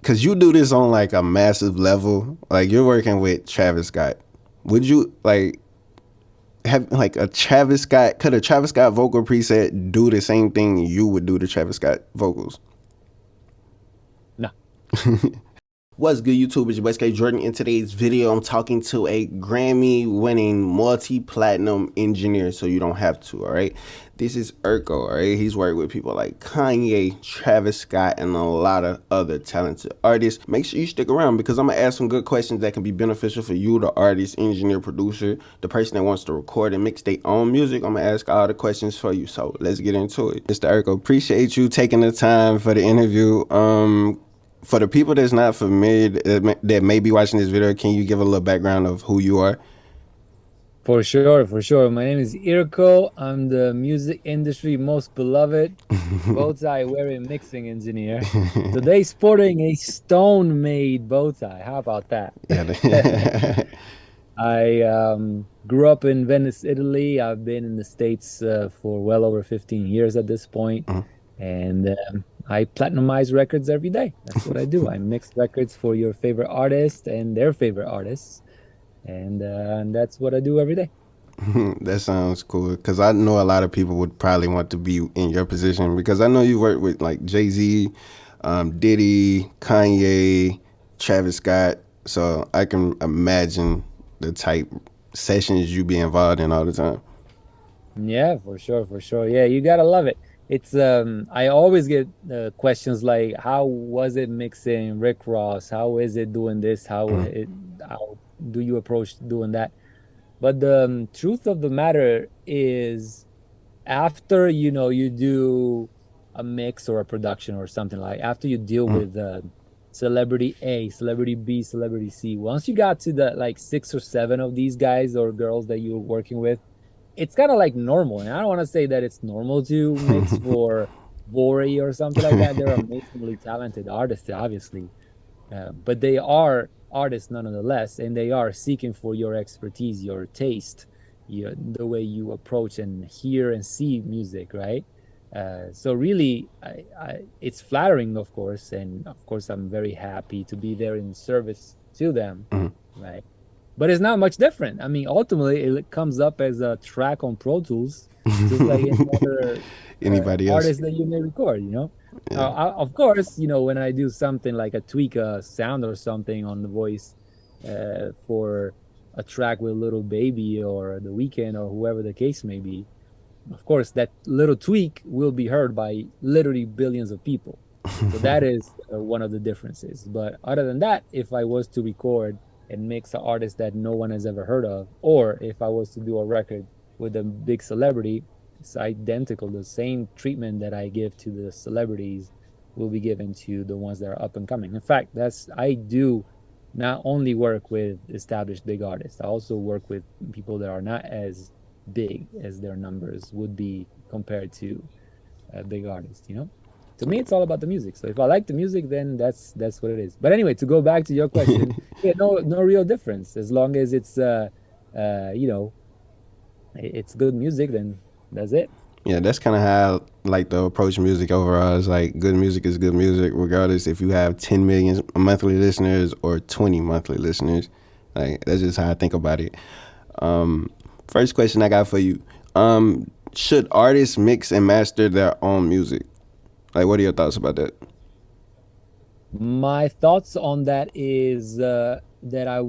Because you do this on like a massive level. Like you're working with Travis Scott. Would you like have like a Travis Scott? Could a Travis Scott vocal preset do the same thing you would do to Travis Scott vocals? No. What's good, YouTube? It's your boy SKY Jordan. In today's video, I'm talking to a Grammy-winning multi-platinum engineer, so you don't have to, all right? This is IRKO, all right? He's worked with people like Kanye, Travis Scott, and a lot of other talented artists. Make sure you stick around because I'm going to ask some good questions that can be beneficial for you, the artist, engineer, producer, the person that wants to record and mix their own music. I'm going to ask all the questions for you, so let's get into it. Mr. IRKO, appreciate you taking the time for the interview. For the people that's not familiar that may be watching this video, can you give a little background of who you are? For sure, for sure. My name is IRKO. I'm the music industry most beloved bow tie wearing mixing engineer. Today sporting a stone-made bow tie. How about that? Yeah. I grew up in Venice, Italy. I've been in the States for well over 15 years at this point, and I platinumize records every day. That's what I do. I mix records for your favorite artist and their favorite artists, and that's what I do every day. That sounds cool because I know a lot of people would probably want to be in your position because I know you work with like Jay-Z, Diddy, Kanye, Travis Scott. So I can imagine the type sessions you be involved in all the time. Yeah, for sure, for sure. Yeah, you gotta love it. It's I always get questions like, how was it mixing Rick Ross? How is it doing this? How do you approach doing that? But the truth of the matter is, after you do a mix or a production or something, like after you deal Mm. with celebrity A, celebrity B, celebrity C, once you got to the like six or seven of these guys or girls that you're working with, it's kind of like normal. And I don't want to say that it's normal to mix for Vori or something like that. They're amazingly talented artists, obviously, but they are artists nonetheless, and they are seeking for your expertise, your taste, the way you approach and hear and see music, right? So really, it's flattering, of course, and of course, I'm very happy to be there in service to them, Mm. right? But it's not much different. I mean, ultimately, it comes up as a track on Pro Tools, just like any other Anybody else? artist that you may record, you know? Yeah. Of course, when I do something like a tweak a sound or something on the voice for a track with Little Baby or The Weeknd or whoever the case may be, of course, that little tweak will be heard by literally billions of people. So that is one of the differences. But other than that, if I was to record and mix an artist that no one has ever heard of, or if I was to do a record with a big celebrity, it's identical. The same treatment that I give to the celebrities will be given to the ones that are up and coming. In fact, I do not only work with established big artists, I also work with people that are not as big as their numbers would be compared to big artists, To me, it's all about the music. So if I like the music, then that's what it is. But anyway, to go back to your question, yeah, no real difference. As long as it's uh, you know, it's good music, then that's it. Yeah, that's kind of how I like to approach music overall. It's like good music is good music, regardless if you have 10 million monthly listeners or 20 monthly listeners. Like that's just how I think about it. Um, First question I got for you: should artists mix and master their own music? Like, what are your thoughts about that? My thoughts on that is that I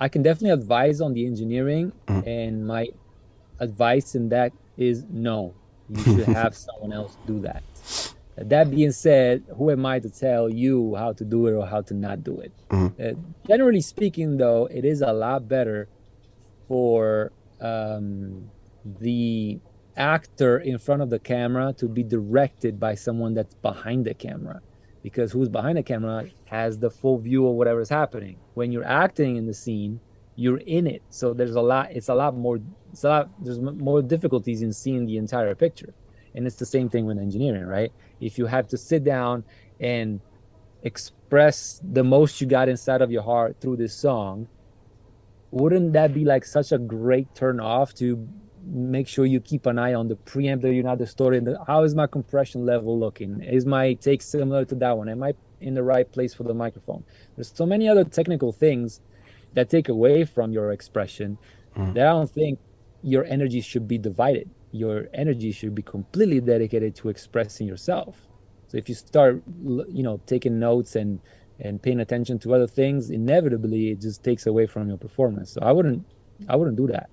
can definitely advise on the engineering, and my advice in that is no, you should have someone else do that. That being said, who am I to tell you how to do it or how to not do it? Mhm. Uh, Generally speaking, though, it is a lot better for the actor in front of the camera to be directed by someone that's behind the camera, because who's behind the camera has the full view of whatever's happening. When you're acting in the scene, you're in it, so it's a lot more, there's more difficulties in seeing the entire picture. And it's the same thing with engineering, right? If you have to sit down and express the most you got inside of your heart through this song, wouldn't that be like such a great turn off to make sure you keep an eye on the preamp that you're not distorting. How is my compression level looking? Is my take similar to that one? Am I in the right place for the microphone? There's so many other technical things that take away from your expression Mm. that I don't think your energy should be divided. Your energy should be completely dedicated to expressing yourself. So if you start, taking notes and paying attention to other things, inevitably it just takes away from your performance. So I wouldn't do that.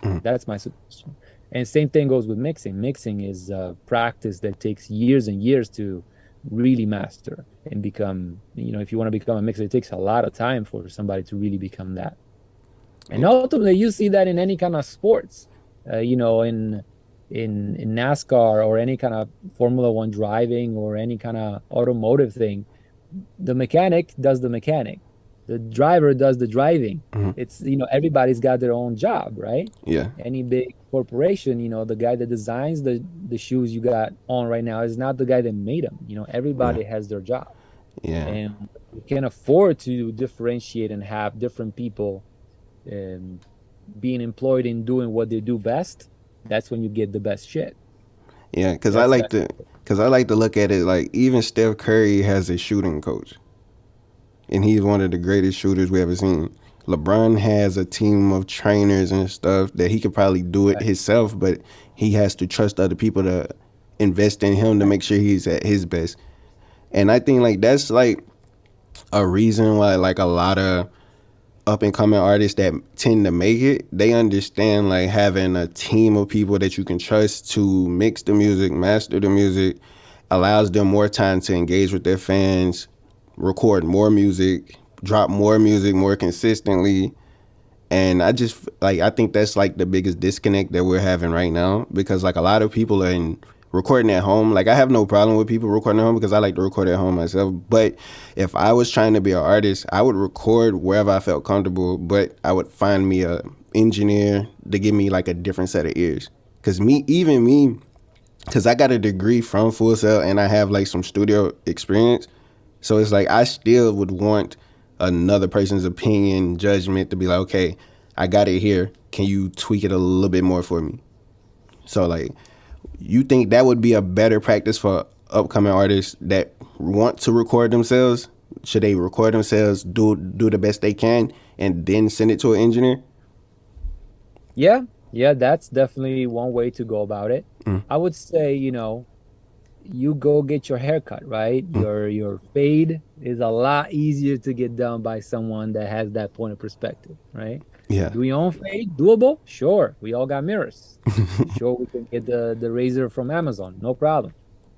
Mm. That's my suggestion. And same thing goes with mixing. Mixing is a practice that takes years and years to really master and become, if you want to become a mixer, it takes a lot of time for somebody to really become that. And Yeah. ultimately, you see that in any kind of sports, in NASCAR or any kind of Formula One driving or any kind of automotive thing. The mechanic does the mechanic, the driver does the driving. Mm. It's, everybody's got their own job, right? Yeah. Any big corporation, the guy that designs the shoes you got on right now is not the guy that made them. Yeah. Everybody has their job, Yeah. and you can afford to differentiate and have different people um, being employed in doing what they do best. That's when you get the best shit. Yeah. Because I That's like that's to, because I like to look at it like even Steph Curry has a shooting coach, and he's one of the greatest shooters we ever seen. LeBron has a team of trainers and stuff that he could probably do it right. himself, but he has to trust other people to invest in him to make sure he's at his best. And I think like that's like a reason why like a lot of up and coming artists that tend to make it, they understand like having a team of people that you can trust to mix the music, master the music, allows them more time to engage with their fans, record more music, drop more music more consistently. And I just like I think that's like the biggest disconnect that we're having right now because like a lot of people are in recording at home. Like I have no problem with people recording at home because I like to record at home myself. But if I was trying to be an artist, I would record wherever I felt comfortable, but I would find me a engineer to give me like a different set of ears. Cause even me, cause I got a degree from Full Sail and I have like some studio experience. So it's like I still would want another person's opinion, judgment to be like, okay, I got it here. Can you tweak it a little bit more for me? So like, you think that would be a better practice for upcoming artists that want to record themselves? Should they record themselves, do the best they can, and then send it to an engineer? Yeah, yeah, that's definitely one way to go about it. Mm, I would say, you go get your haircut, right? mm, Your fade is a lot easier to get done by someone that has that point of perspective, right? yeah. Do your own fade, doable? Sure. We all got mirrors. Sure, we can get the razor from Amazon, no problem.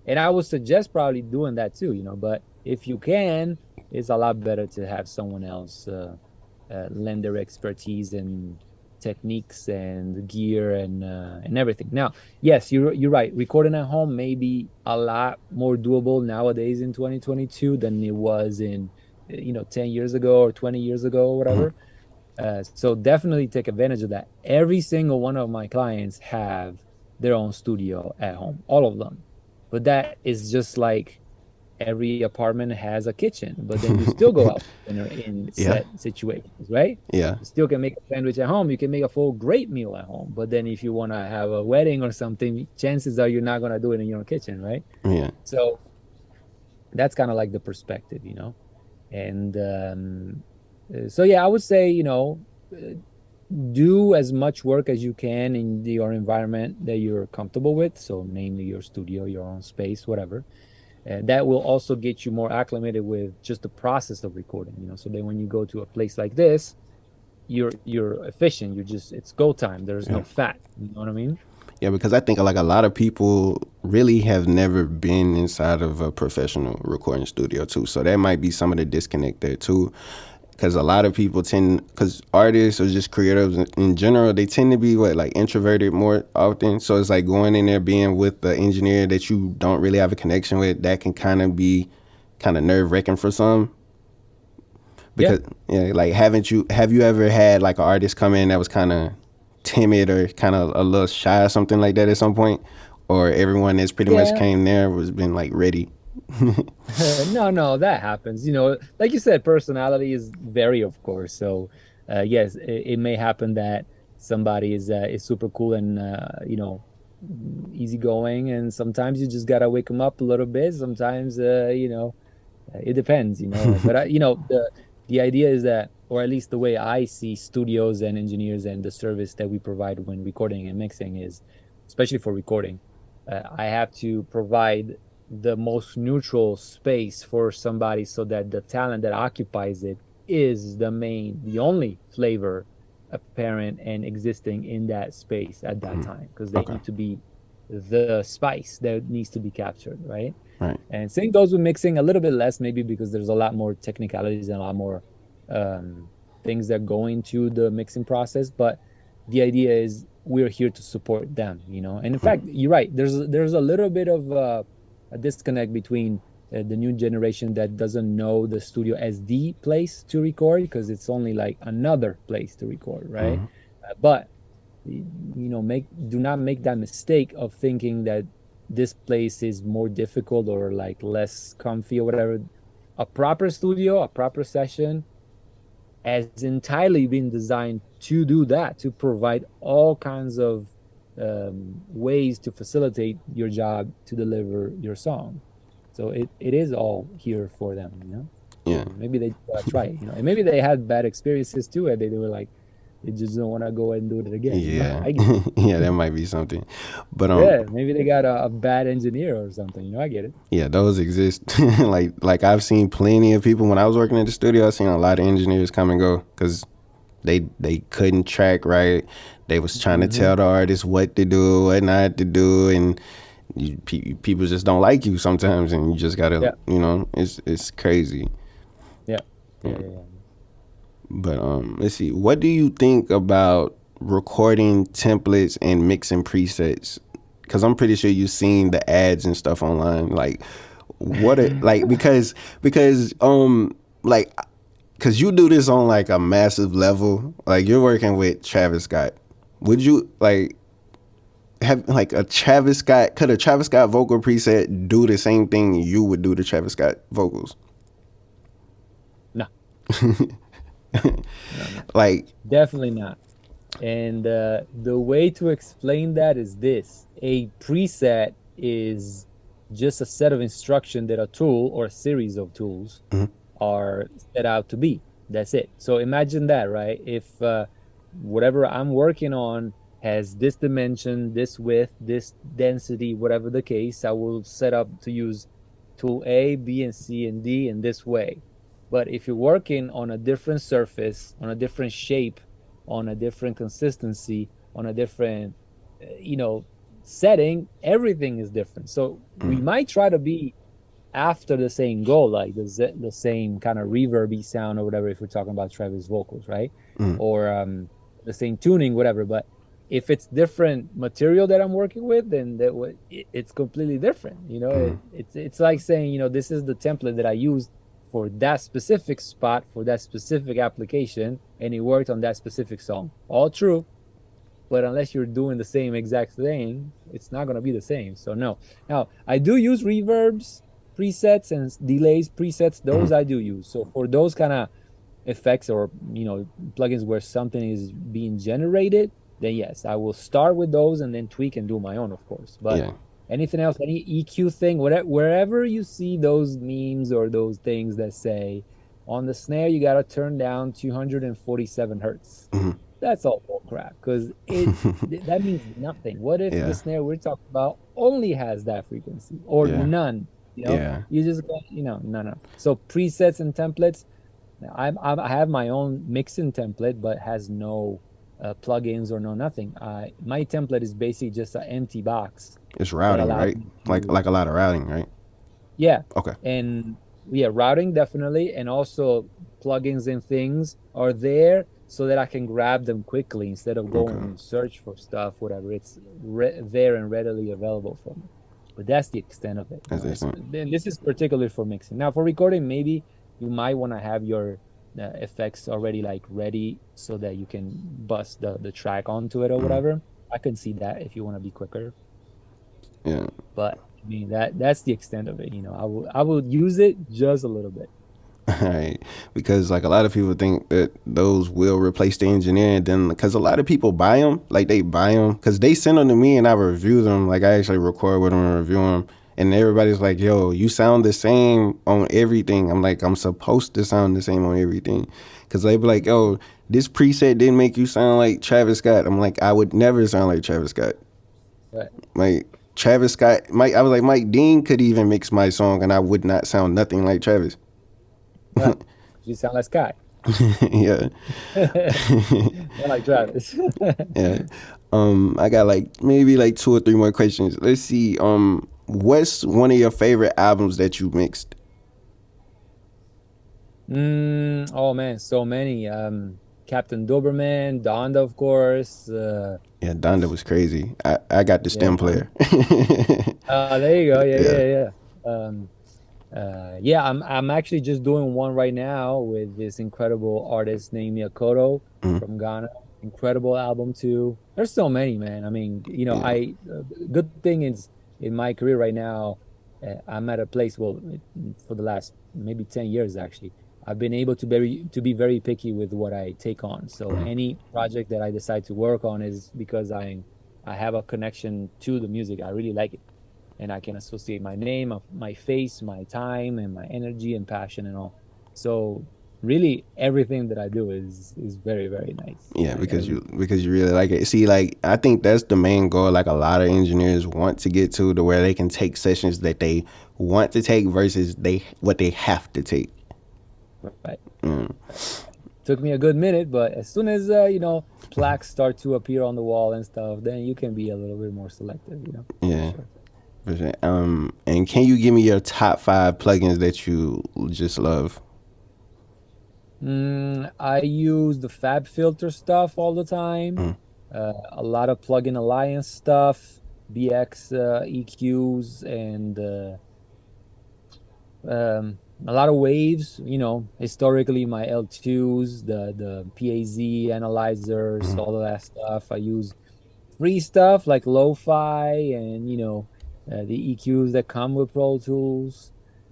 And I would suggest probably doing that too, but if you can, it's a lot better to have someone else lend their expertise and techniques and gear and everything. Now, yes, you're right. Recording at home may be a lot more doable nowadays in 2022 than it was in 10 years ago or 20 years ago or Mm, whatever. So definitely take advantage of that. Every single one of my clients have their own studio at home, all of them. But that is just like every apartment has a kitchen, but then you still go out in yeah, set situations, right? yeah, You still can make a sandwich at home. You can make a full great meal at home. But then if you want to have a wedding or something, chances are you're not going to do it in your kitchen, right? yeah, So that's kind of like the perspective, And so, yeah, I would say, uh, do as much work as you can in your environment that you're comfortable with. So, namely your studio, your own space, whatever. That will also get you more acclimated with just the process of recording, So then when you go to a place like this, you're efficient. It's go time. There's yeah. no fat. You know what I mean? Yeah, because I think like a lot of people really have never been inside of a professional recording studio too. So that might be some of the disconnect there too. Because a lot of people tend, because artists or just creators in general, they tend to be like introverted more often. So it's like going in there being with the engineer that you don't really have a connection with. That can kind of be kind of nerve wracking for some. Yeah. Because like have you ever had like an artist come in that was kind of timid or kind of a little shy or something like that at some point, or everyone that's pretty much Yeah. came there was been like ready? No, no, that happens. Like you said, personality is vary, of course. So, yes, it may happen that somebody is super cool and easygoing, and sometimes you just gotta wake them up a little bit. Sometimes it depends, but the idea is that, or at least the way I see studios and engineers and the service that we provide when recording and mixing is, especially for recording, I have to provide the most neutral space for somebody so that the talent that occupies it is the only flavor apparent and existing in that space at that time, because they Okay. need to be the spice that needs to be captured, right? Right. And same goes with mixing, a little bit less maybe because there's a lot more technicalities and a lot more um, things that go into the mixing process. But the idea is we're here to support them, And in fact, you're right. There's a little bit of a disconnect between the new generation that doesn't know the studio as the place to record because it's only like another place to record, right? But make do not make that mistake of thinking that this place is more difficult or like less comfy or whatever. A proper studio, a proper session has entirely been designed to do that, to provide all kinds of ways to facilitate your job to deliver your song. So it is all here for them. Yeah. So maybe they want to try it, and maybe they had bad experiences too, and they were like, they just don't want to go and do it again. Yeah. I get it. Yeah, that might be something. But Yeah, maybe they got a bad engineer or something. I get it. yeah, those exist. like I've seen plenty of people when I was working in the studio. I've seen a lot of engineers come and go because they couldn't track right. They was trying to tell the artist what to do, what not to do, and people just don't like you sometimes, and you just gotta, Yeah, it's crazy. yeah, yeah. But let's see. What do you think about recording templates and mixing presets? Because I'm pretty sure you've seen the ads and stuff online. Like, what? Like like because you do this on like a massive level. Like you're working with Travis Scott. Would you like have like a Travis Scott? Could a Travis Scott vocal preset do the same thing you would do to Travis Scott vocals? No, no. Like, Definitely not. And the way to explain that is this: a preset is just a set of instruction that a tool or a series of tools are set out to be. That's it. So imagine that, right? If whatever I'm working on has this dimension, this width, this density, whatever the case, I will set up to use tool A, B, and C, and D in this way. But if you're working on a different surface, on a different shape, on a different consistency, on a different, setting, everything is different. So we might try to be after the same goal, like the same kind of reverby sound or whatever, if we're talking about Travis vocals, right? Or the same tuning, whatever. But if it's different material that I'm working with, then it's completely different. It's like saying, this is the template that I used for that specific spot, for that specific application, and it worked on that specific song. All true, but unless you're doing the same exact thing, it's not going to be the same. So no. Now, I do use reverbs presets and delays presets. Those I do use. So for those kind of effects or plugins where something is being generated, then yes, I will start with those and then tweak and do my own, of course. But yeah. anything else, any EQ thing, wherever you see those memes or those things that say on the snare you got to turn down 247 hertz. That's all bull crap, because that means nothing. What if Yeah. the snare we're talking about only has that frequency or Yeah. none? Yeah. You just no. So presets and templates. I have my own mixing template, but has no plugins or no nothing. My template is basically just an empty box It's that routing, allows right? me to, Like a lot of routing, right? yeah, Okay. and yeah, routing definitely, and also plugins and things are there so that I can grab them quickly instead of going Okay. and search for stuff, whatever. It's there and readily available for me. But that's the extent of it. That's excellent. And this is particularly for mixing. Now, for recording, maybe you might want to have your effects already like ready so that you can bust the track onto it or whatever. I can see that if you want to be quicker. Yeah. But I mean that's the extent of it. I will use it just a little bit. Right, because like a lot of people think that those will replace the engineer, and then because a lot of people buy them, like they buy them because they send them to me and I review them. Like I actually record with them and review them, and everybody's like, "Yo, you sound the same on everything." I'm like, I'm supposed to sound the same on everything, because they be like, "Yo, this preset didn't make you sound like Travis Scott." I'm like, I would never sound like Travis Scott. Right. Like Travis Scott, Mike. I was like, Mike Dean could even mix my song, and I would not sound nothing like Travis. Right. You sound like Sky. Yeah. Not like Travis. Yeah. I got like maybe like two or three more questions. Let's see. What's one of your favorite albums that you mixed? Oh man, so many. Captain Doberman, Donda, of course. Yeah, Donda was crazy. I got the Yeah. stem player. There you go. Yeah, Yeah. yeah, yeah. Yeah, I'm actually just doing one right now with this incredible artist named IRKO Mm, from Ghana. Incredible album too. There's so many, man. I mean, yeah. good thing is in my career right now, I'm at a place, well, for the last maybe 10 years actually. I've been able to be very picky with what I take on. So Mm, any project that I decide to work on is because I have a connection to the music. I really like it, and I can associate my name, of my face, my time, and my energy and passion and all. So really, everything that I do is very very nice. yeah, I because you really like it. See, like I think that's the main goal. Like a lot of engineers want to get to where they can take sessions that they want to take versus they what they have to take. right. Mm, Took me a good minute, but as soon as plaques start to appear on the wall and stuff, then you can be a little bit more selective, for yeah. sure. For sure. And can you give me your top five plugins that you just love? I use the Fab Filter stuff all the time. Mm. A lot of plugin alliance stuff, BX EQs, and a lot of waves. Historically my L2s, the PAZ analyzers, Mm. all of that stuff. I use free stuff like lo-fi and the EQs that come with Pro Tools.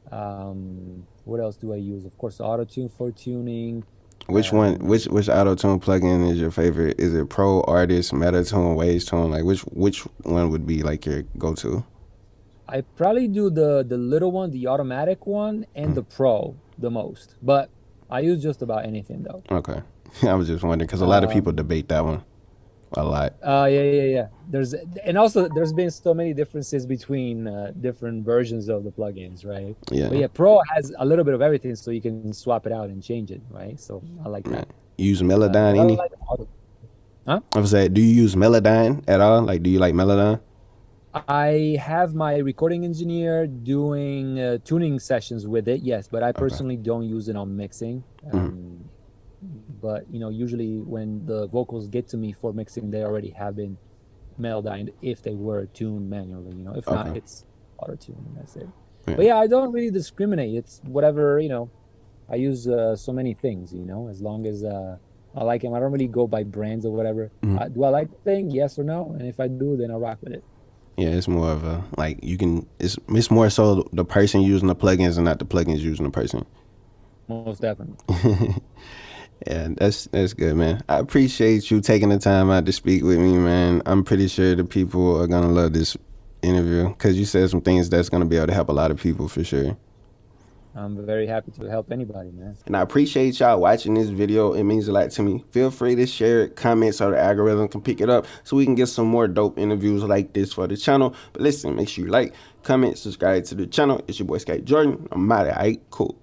What else do I use? Of course, auto tune for tuning. Which one? um Which auto tune plugin is your favorite? Is it Pro, Artist, Metatune, Waves Tune? Like which one would be like your go to? I probably do the little one, the automatic one, and Mm. the Pro the most, but I use just about anything though. Okay, I was just wondering because a lot of people um debate that one a lot. Yeah, yeah, yeah. And also there's been so many differences between different versions of the plugins, right? But Yeah, yeah, Pro has a little bit of everything, so you can swap it out and change it, right? So I like right. that. Use Melodyne But I any? like auto. Huh? I was saying, do you use Melodyne at all? Like, do you like Melodyne? I have my recording engineer doing tuning sessions with it, yes, but I Okay. personally don't use it on mixing. Mm. But usually when the vocals get to me for mixing, they already have been melodined if they were tuned manually. If not, Okay. it's auto tune, and that's it. But Yeah. yeah, I don't really discriminate. It's whatever. I use so many things. As long as I like them. I don't really go by brands or whatever. Mm. Do I like the thing? Yes or no? And if I do, then I rock with it. Yeah, it's more of a like you can. It's more so the person using the plugins and not the plugins using the person. Most definitely. Yeah, that's good, man. I appreciate you taking the time out to speak with me, man. I'm pretty sure the people are gonna love this interview because you said some things that's gonna be able to help a lot of people for sure. I'm very happy to help anybody, man. And I appreciate y'all watching this video. It means a lot to me. Feel free to share it, comment so the algorithm can pick it up so we can get some more dope interviews like this for the channel. But listen, make sure you like, comment, subscribe to the channel. It's your boy SKY Jordan. I'm out of cool.